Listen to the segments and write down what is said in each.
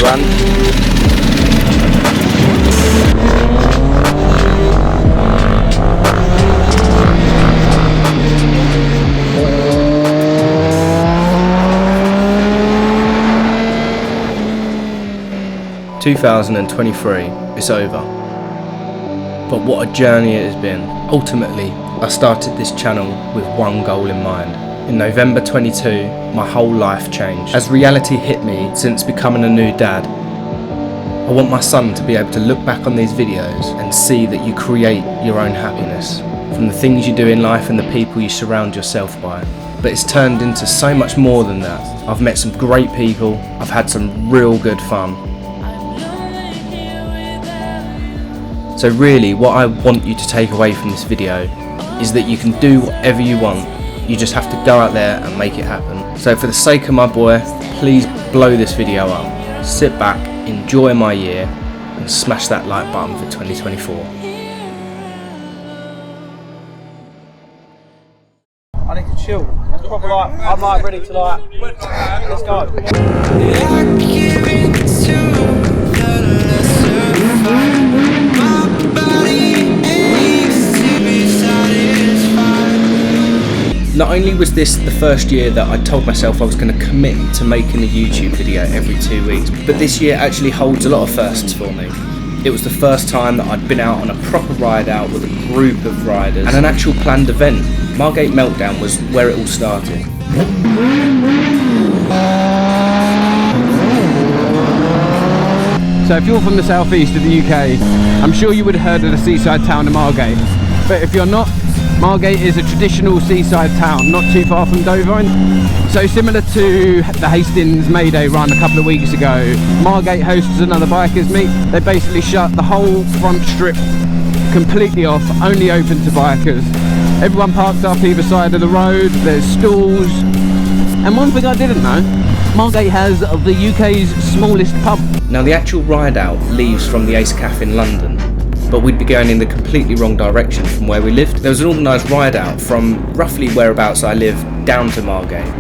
everyone. ...2023, it's over. But what a journey it has been. Ultimately, I started this channel with one goal in mind. In November 22, my whole life changed. As reality hit me since becoming a new dad, I want my son to be able to look back on these videos and see that you create your own happiness from the things you do in life and the people you surround yourself by. But it's turned into so much more than that. I've met some great people, I've had some real good fun. So really, what I want you to take away from this video is that you can do whatever you want. You just have to go out there and make it happen. So for the sake of my boy, please blow this video up. Sit back, enjoy my year, and smash that like button for 2024. I need to chill. Proper like, I'm like ready to like, let's go. Not only was this the first year that I told myself I was going to commit to making a YouTube video every 2 weeks, but this year actually holds a lot of firsts for me. It was the first time that I'd been out on a proper ride out with a group of riders and an actual planned event. Margate Meltdown was where it all started. So if you're from the southeast of the UK, I'm sure you would have heard of the seaside town of Margate. But if you're not, Margate is a traditional seaside town, not too far from Dover. So similar to the Hastings May Day run a couple of weeks ago, Margate hosts another bikers meet. They basically shut the whole front strip completely off, only open to bikers. Everyone parks up either side of the road, there's stalls. And one thing I didn't know, Margate has the UK's smallest pub. Now the actual ride out leaves from the Ace Cafe in London, but we'd be going in the completely wrong direction from where we lived. There was an organised ride out from roughly whereabouts I live down to Margate.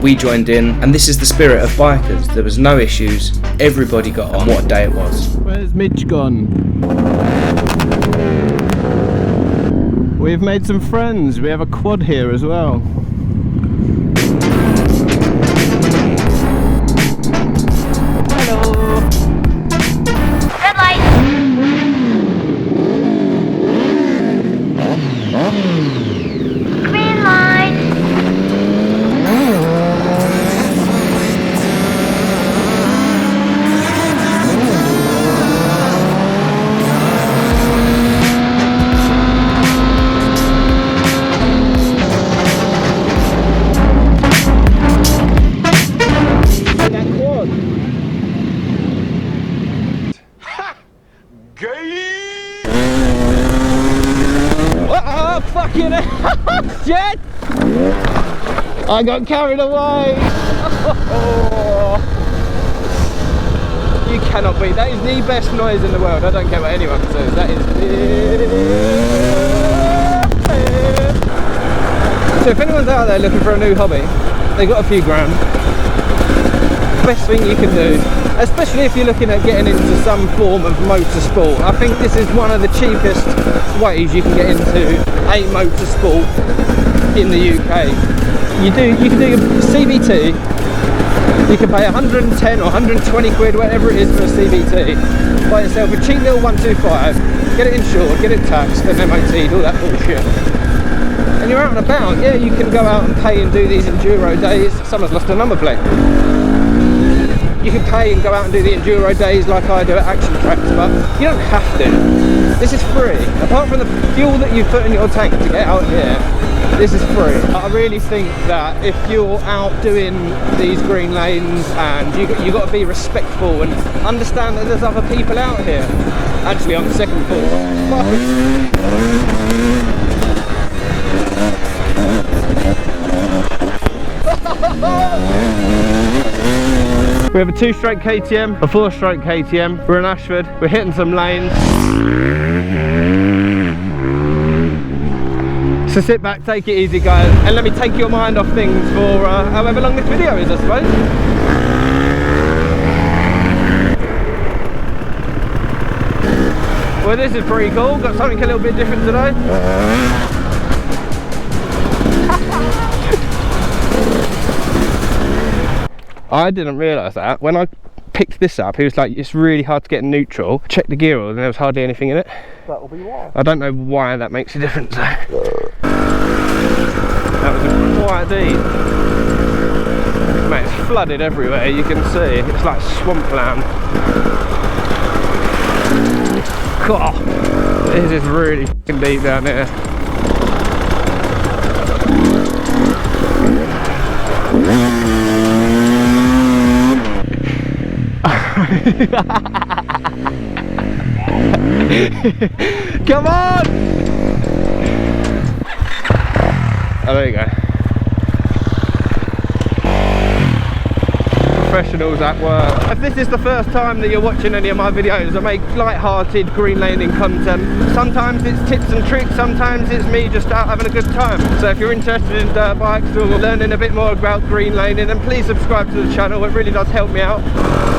We joined in, and this is the spirit of bikers. There was no issues, everybody got on. What a day it was. Where's Midge gone? We've made some friends. We have a quad here as well. Fucking shit! I got carried away! You cannot beat that. Is the best noise in the world. I don't care what anyone says. That is. So if anyone's out there looking for a new hobby, they got a few grand. Best thing you can do, especially if you're looking at getting into some form of motorsport. I think this is one of the cheapest ways you can get into a motorsport in the UK. You can do your CVT. You can pay 110 or 120 quid, whatever it is for a CVT. Buy yourself a cheap little 125, get it insured, get it taxed and MOT'd, all that bullshit. And you're out and about. Yeah, you can go out and pay and do these enduro days. Someone's lost a number plate. You can pay and go out and do the enduro days like I do at action tracks, but you don't have to. This is free. Apart from the fuel that you put in your tank to get out here, this is free. I really think that if you're out doing these green lanes and you got to be respectful and understand that there's other people out here. Actually, on the second floor. We have a 2-stroke KTM, a 4-stroke KTM. We're in Ashford, we're hitting some lanes. So sit back, take it easy guys, and let me take your mind off things for however long this video is, I suppose. Well, this is pretty cool. Got something a little bit different today. I didn't realise that. When I picked this up, he was like, it's really hard to get in neutral. Check the gear oil and there was hardly anything in it. That'll be why. I don't know why that makes a difference though. That was a quiet deed. Mate, it's flooded everywhere, you can see. It's like swampland. God, this is really fucking deep down here. Come on! Oh, there you go. Professionals at work. If this is the first time that you're watching any of my videos, I make light-hearted green laning content. Sometimes it's tips and tricks, sometimes it's me just out having a good time. So if you're interested in dirt bikes or learning a bit more about green laning, then please subscribe to the channel. It really does help me out.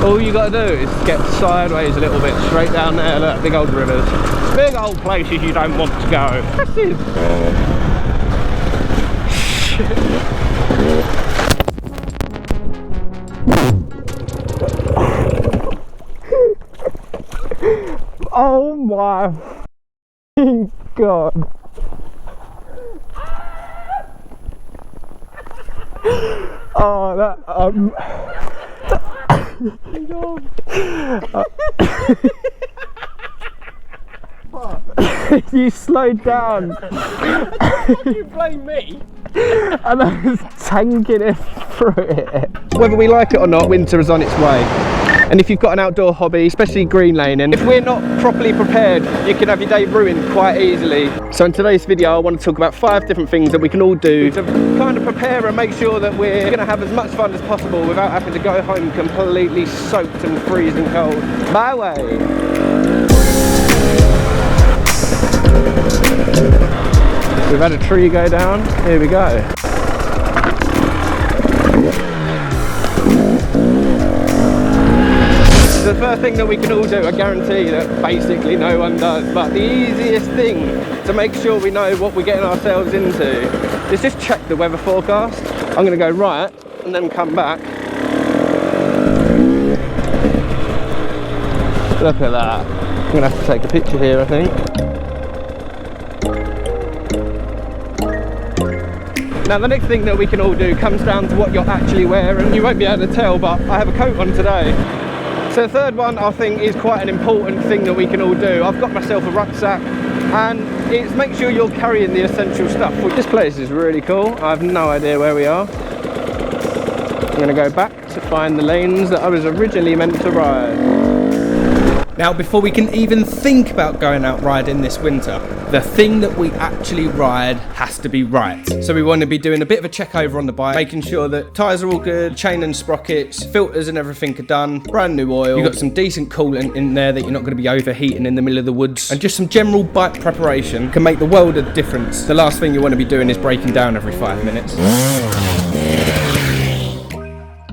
All you got to do is get sideways a little bit, straight down there. Look, big old rivers, big old places you don't want to go. Massive. Oh my God. Oh, that you slowed down. You blame me? And I was tanking it through it. Whether we like it or not, winter is on its way. And if you've got an outdoor hobby, especially green laning, if we're not properly prepared, you can have your day ruined quite easily. So in today's video, I want to talk about 5 different things that we can all do to kind of prepare and make sure that we're going to have as much fun as possible without having to go home completely soaked and freezing cold. My way. We've had a tree go down. Here we go. The first thing that we can all do, I guarantee that basically no one does, but the easiest thing to make sure we know what we're getting ourselves into is just check the weather forecast. I'm going to go right and then come back. Look at that. I'm going to have to take a picture here, I think. Now the next thing that we can all do comes down to what you're actually wearing. You won't be able to tell, but I have a coat on today. So the third one I think is quite an important thing that we can all do. I've got myself a rucksack and it's make sure you're carrying the essential stuff. This place is really cool. I have no idea where we are. I'm going to go back to find the lanes that I was originally meant to ride. Now, before we can even think about going out riding this winter, the thing that we actually ride has to be right. So we want to be doing a bit of a check over on the bike, making sure that tyres are all good, chain and sprockets, filters and everything are done, brand new oil, you've got some decent coolant in there that you're not going to be overheating in the middle of the woods, and just some general bike preparation can make the world of difference. The last thing you want to be doing is breaking down every 5 minutes.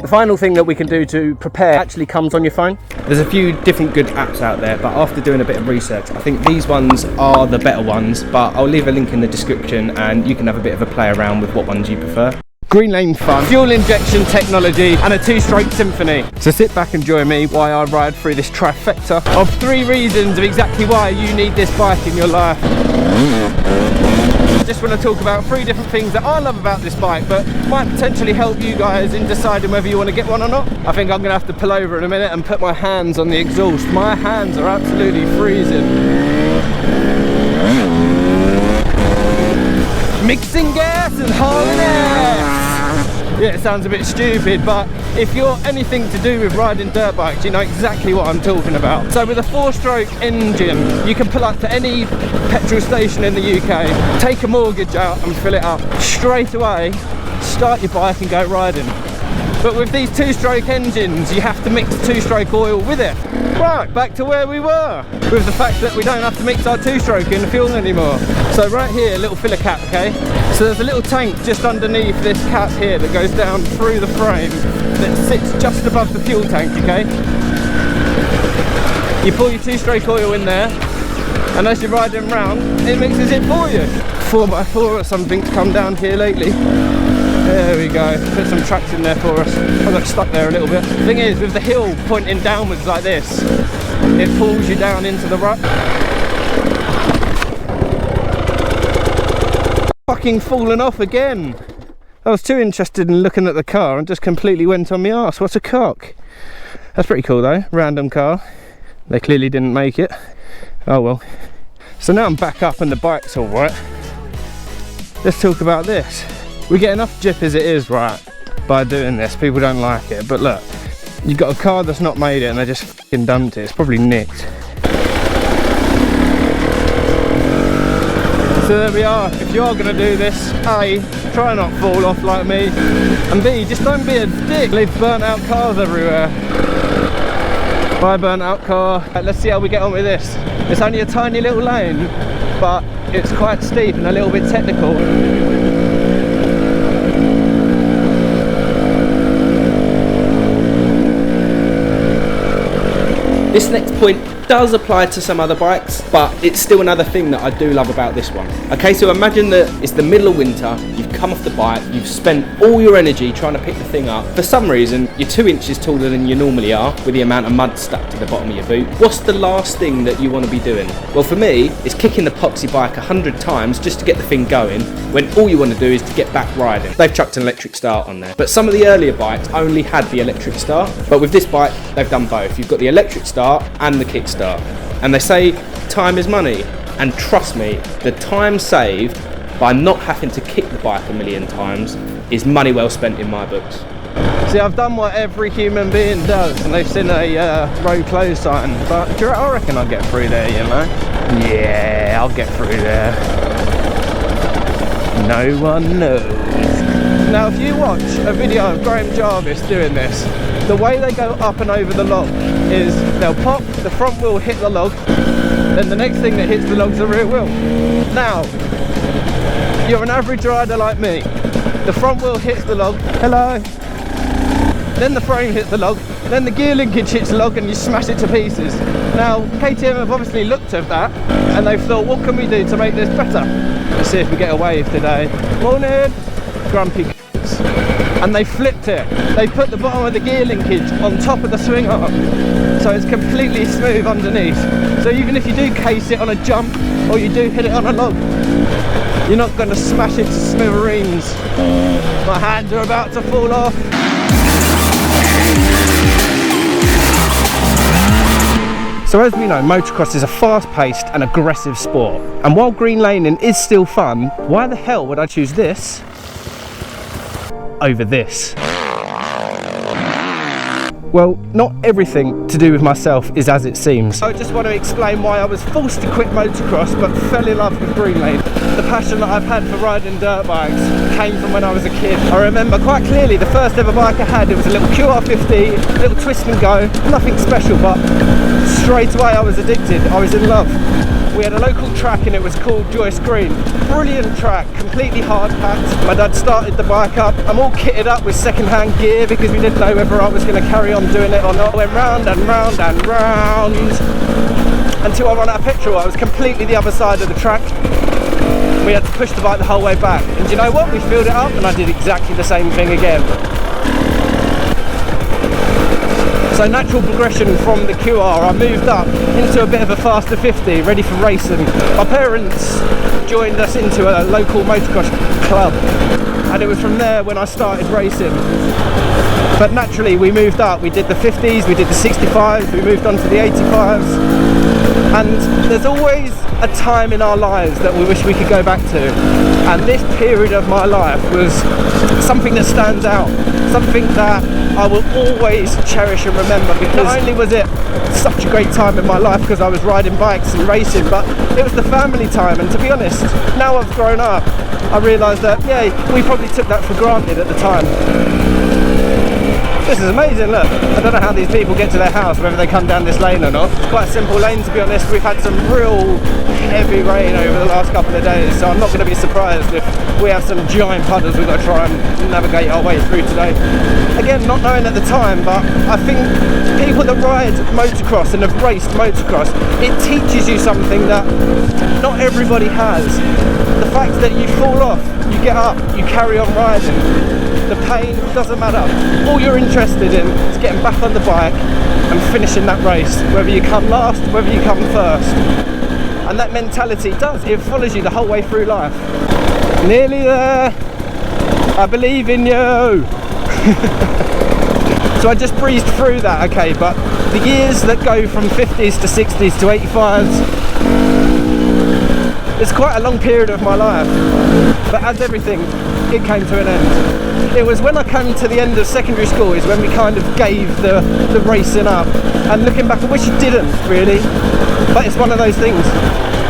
The final thing that we can do to prepare actually comes on your phone. There's a few different good apps out there, but after doing a bit of research, I think these ones are the better ones, but I'll leave a link in the description and you can have a bit of a play around with what ones you prefer. Green lane fun, fuel injection technology, and a 2-stroke symphony. So sit back and join me while I ride through this trifecta of 3 reasons of exactly why you need this bike in your life. I just want to talk about 3 different things that I love about this bike, but might potentially help you guys in deciding whether you want to get one or not. I think I'm going to have to pull over in a minute and put my hands on the exhaust. My hands are absolutely freezing. Mixing gas and hauling ass. Yeah, it sounds a bit stupid, but if you're anything to do with riding dirt bikes, you know exactly what I'm talking about. So with a 4-stroke engine, you can pull up to any petrol station in the UK, take a mortgage out and fill it up straight away, start your bike and go riding. But with these 2-stroke engines, you have to mix 2-stroke oil with it. Right, back to where we were, with the fact that we don't have to mix our 2-stroke in the fuel anymore. So right here, a little filler cap, okay? So there's a little tank just underneath this cap here that goes down through the frame that sits just above the fuel tank, okay? You pour your 2-stroke oil in there, And as you're riding round, it mixes it for you. 4x4 or something to come down here lately. There we go, put some tracks in there for us. I got stuck there a little bit. The thing is, with the hill pointing downwards like this, it pulls you down into the rut. Fucking fallen off again. I was too interested in looking at the car and just completely went on my arse. What a cock. That's pretty cool though, random car. They clearly didn't make it. Oh well. So now I'm back up and the bike's all right. Let's talk about this. We get enough jip as it is, right, by doing this. People don't like it, but look, you've got a car that's not made it and they just fucking dumped it. It's probably nicked. So there we are. If you are going to do this, A, try not fall off like me, and B, just don't be a dick. Leave burnt out cars everywhere. Buy a burnt out car. Right, let's see how we get on with this. It's only a tiny little lane, but it's quite steep and a little bit technical. This next point does apply to some other bikes, but it's still another thing that I do love about this one. Okay, so imagine that it's the middle of winter, you've come off the bike, you've spent all your energy trying to pick the thing up. For some reason, you're 2 inches taller than you normally are, with the amount of mud stuck to the bottom of your boot. What's the last thing that you want to be doing? Well, for me, it's kicking the poxy bike 100 times just to get the thing going, when all you want to do is to get back riding. They've chucked an electric start on there. But some of the earlier bikes only had the electric start, but with this bike, they've done both. You've got the electric start and the kick start. And they say time is money, and trust me, the time saved by not having to kick the bike a million times is money well spent in my books. See, I've done what every human being does, and they've seen a road closed sign, but I reckon I'll get through there, you know? Yeah, I'll get through there. No one knows. Now, if you watch a video of Graham Jarvis doing this, the way they go up and over the log is they'll pop, the front wheel hit the log, then the next thing that hits the log's the rear wheel. Now, you're an average rider like me. The front wheel hits the log, hello, then the frame hits the log, then the gear linkage hits the log and you smash it to pieces. Now, KTM have obviously looked at that and they've thought, what can we do to make this better? Let's see if we get a wave today. Morning, grumpy c***s. And they flipped it. They put the bottom of the gear linkage on top of the swing arm, so it's completely smooth underneath. So even if you do case it on a jump or you do hit it on a log, you're not going to smash it to smithereens. My hands are about to fall off. So as we know, motocross is a fast-paced and aggressive sport. And while green laning is still fun, why the hell would I choose this over this? Well, not everything to do with myself is as it seems. I just want to explain why I was forced to quit motocross but fell in love with green lane. The passion that I've had for riding dirt bikes came from when I was a kid. I remember quite clearly the first ever bike I had, it was a little QR50, a little twist and go, nothing special, but straight away I was addicted, I was in love. We had a local track and it was called Joyce Green. Brilliant track, completely hard packed. My dad started the bike up. I'm all kitted up with second-hand gear because we didn't know whether I was going to carry on doing it or not. I went round and round and round until I ran out of petrol. I was completely the other side of the track. We had to push the bike the whole way back. And do you know what? We filled it up and I did exactly the same thing again. So natural progression from the QR, I moved up into a bit of a faster 50, ready for racing. My parents joined us into a local motocross club, and it was from there when I started racing. But naturally we moved up, we did the 50s, we did the 65s, we moved on to the 85s. And there's always a time in our lives that we wish we could go back to. And this period of my life was something that stands out, something that I will always cherish and remember, because not only was it such a great time in my life because I was riding bikes and racing, but it was the family time. And to be honest, now I've grown up, I realise that, yeah, we probably took that for granted at the time. This is amazing, look. I don't know how these people get to their house, whether they come down this lane or not. Quite a simple lane, to be honest. We've had some real heavy rain over the last couple of days, so I'm not going to be surprised if we have some giant puddles we've got to try and navigate our way through today. Again, not knowing at the time, but I think people that ride motocross and have raced motocross, it teaches you something that not everybody has. The fact that you fall off, you get up, you carry on riding. The pain doesn't matter. All you're interested in is getting back on the bike and finishing that race, whether you come last, whether you come first. And that mentality it follows you the whole way through life. Nearly there. I believe in you. So I just breezed through that, okay, but the years that go from 50s to 60s to 85s, it's quite a long period of my life. But as everything, it came to an end. It was when I came to the end of secondary school is when we kind of gave the racing up. And looking back, I wish you didn't, really. But it's one of those things.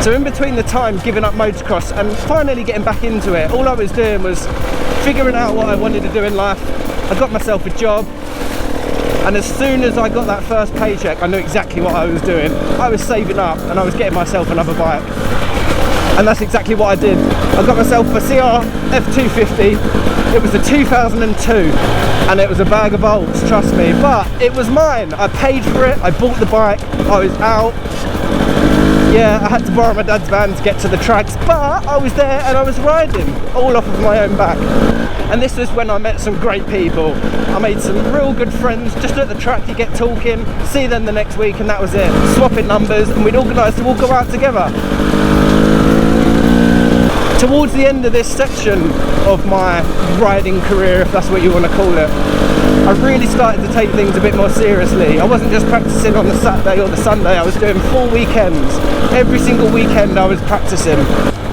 So in between the time giving up motocross and finally getting back into it, all I was doing was figuring out what I wanted to do in life. I got myself a job. And as soon as I got that first paycheck, I knew exactly what I was doing. I was saving up and I was getting myself another bike. And that's exactly what I did. I got myself a CR F250. It was a 2002 and it was a bag of bolts, trust me. But it was mine. I paid for it. I bought the bike. I was out. Yeah, I had to borrow my dad's van to get to the tracks, but I was there and I was riding all off of my own back. And this was when I met some great people. I made some real good friends. Just at the track you get talking, see them the next week, and that was it. Swapping numbers, and we'd organise to all go out together. Towards the end of this section of my riding career, if that's what you want to call it, I really started to take things a bit more seriously. I wasn't just practicing on the Saturday or the Sunday, I was doing full weekends. Every single weekend I was practicing.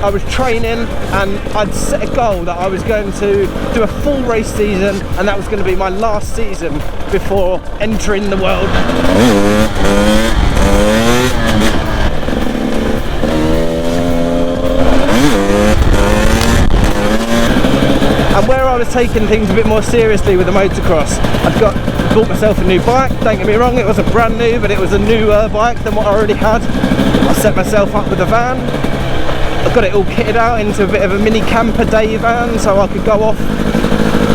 I was training and I'd set a goal that I was going to do a full race season, and that was going to be my last season before entering the world. And where I was taking things a bit more seriously with the motocross, bought myself a new bike. Don't get me wrong, it wasn't brand new, but it was a newer bike than what I already had. I set myself up with a van. I got it all kitted out into a bit of a mini camper day van, so I could go off,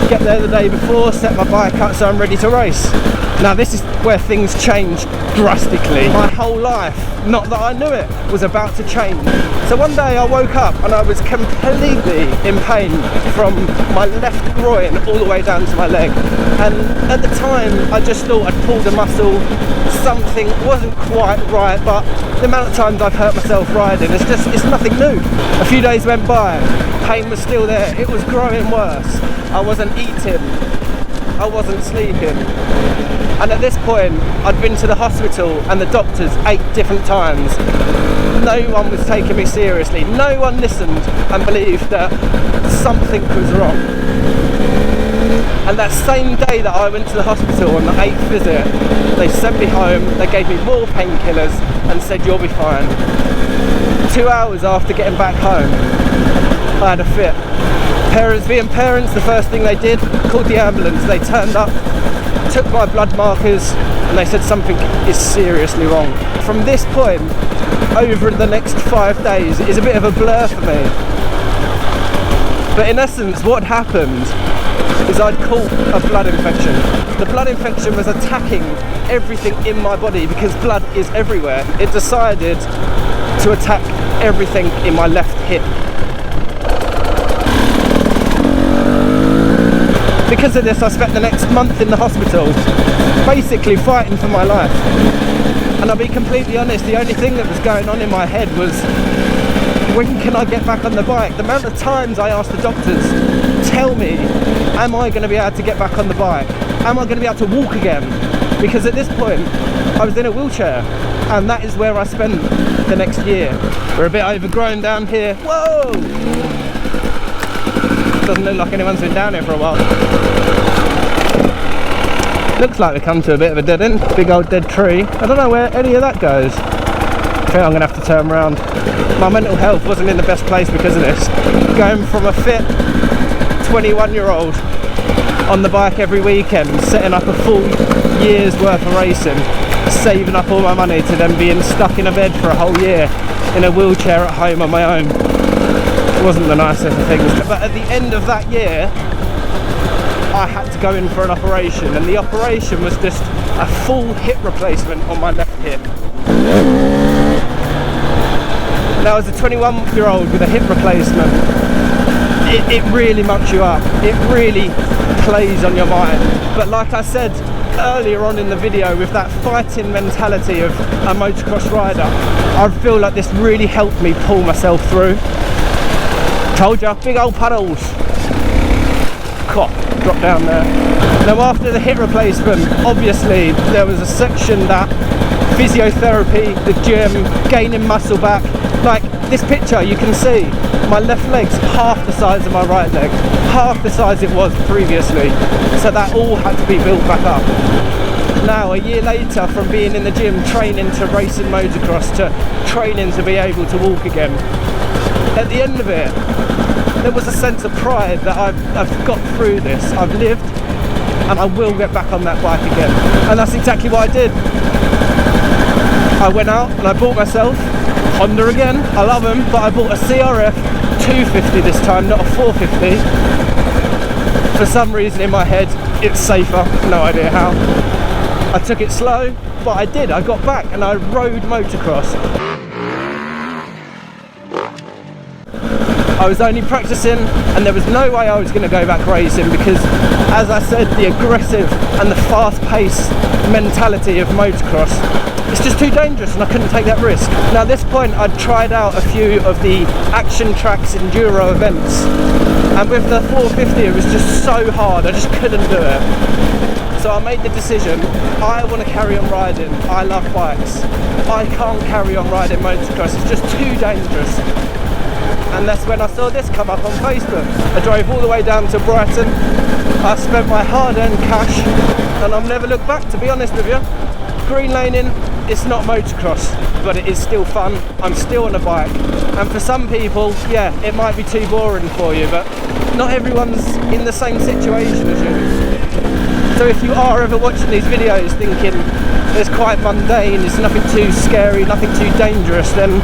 get there the day before, set my bike up so I'm ready to race. Now this is where things changed drastically. My whole life, not that I knew it, was about to change. So one day I woke up and I was completely in pain from my left groin all the way down to my leg. And at the time I just thought I'd pulled a muscle, something wasn't quite right, but the amount of times I've hurt myself riding, it's nothing new. A few days went by, pain was still there, it was growing worse. I wasn't eating, I wasn't sleeping. And at this point, I'd been to the hospital and the doctors 8 different times. No one was taking me seriously. No one listened and believed that something was wrong. And that same day that I went to the hospital on the 8th visit, they sent me home, they gave me more painkillers and said, "You'll be fine." 2 hours after getting back home, I had a fit. Parents being parents, the first thing they did, called the ambulance. They turned up, took my blood markers, and they said something is seriously wrong. From this point, over the next 5 days, is a bit of a blur for me. But in essence, what happened is I'd caught a blood infection. The blood infection was attacking everything in my body because blood is everywhere. It decided to attack everything in my left hip. Because of this, I spent the next month in the hospital, basically fighting for my life. And I'll be completely honest, the only thing that was going on in my head was, when can I get back on the bike? The amount of times I asked the doctors, tell me, am I going to be able to get back on the bike? Am I going to be able to walk again? Because at this point, I was in a wheelchair, and that is where I spent the next year. We're a bit overgrown down here. Whoa! Doesn't look like anyone's been down here for a while. Looks like we come to a bit of a dead end. Big old dead tree. I don't know where any of that goes. I think I'm going to have to turn around. My mental health wasn't in the best place because of this. Going from a fit 21-year-old on the bike every weekend, setting up a full year's worth of racing, saving up all my money to then being stuck in a bed for a whole year in a wheelchair at home on my own. It wasn't the nicest of things. But at the end of that year, I had to go in for an operation, and the operation was just a full hip replacement on my left hip. Now, as a 21-year-old with a hip replacement, it really mucks you up. It really plays on your mind. But like I said earlier on in the video, with that fighting mentality of a motocross rider, I feel like this really helped me pull myself through. Told you, big old puddles. Drop down there. Now, after the hip replacement, obviously there was a section that physiotherapy, the gym, gaining muscle back. Like this picture, you can see my left leg's half the size of my right leg, half the size it was previously, so that all had to be built back up. Now, a year later, from being in the gym training to racing motocross to training to be able to walk again, at the end of it, there was a sense of pride that I've got through this, I've lived, and I will get back on that bike again. And that's exactly what I did. I went out and I bought myself Honda again, I love them, but I bought a CRF 250 this time, not a 450. For some reason in my head, it's safer, no idea how. I took it slow, but I did, I got back and I rode motocross. I was only practicing, and there was no way I was going to go back racing because, as I said, the aggressive and the fast-paced mentality of motocross, it's just too dangerous and I couldn't take that risk. Now at this point I'd tried out a few of the Action Tracks enduro events, and with the 450 it was just so hard, I just couldn't do it. So I made the decision, I want to carry on riding, I love bikes, I can't carry on riding motocross, it's just too dangerous. And that's when I saw this come up on Facebook. I drove all the way down to Brighton, I spent my hard-earned cash, and I've never looked back, to be honest with you. Green laning, it's not motocross, but it is still fun. I'm still on a bike, and for some people, yeah, it might be too boring for you, but not everyone's in the same situation as you. So if you are ever watching these videos thinking it's quite mundane, it's nothing too scary, nothing too dangerous, then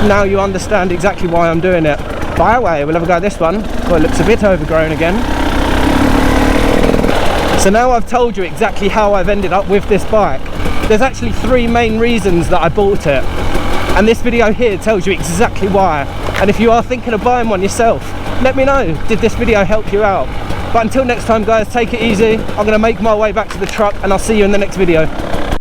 now you understand exactly why I'm doing it. By the way, we'll have a go at this one. Well, it looks a bit overgrown again. So now I've told you exactly how I've ended up with this bike. There's actually 3 main reasons that I bought it, and this video here tells you exactly why. And if you are thinking of buying one yourself, let me know, did this video help you out? But until next time guys, take it easy. I'm going to make my way back to the truck and I'll see you in the next video.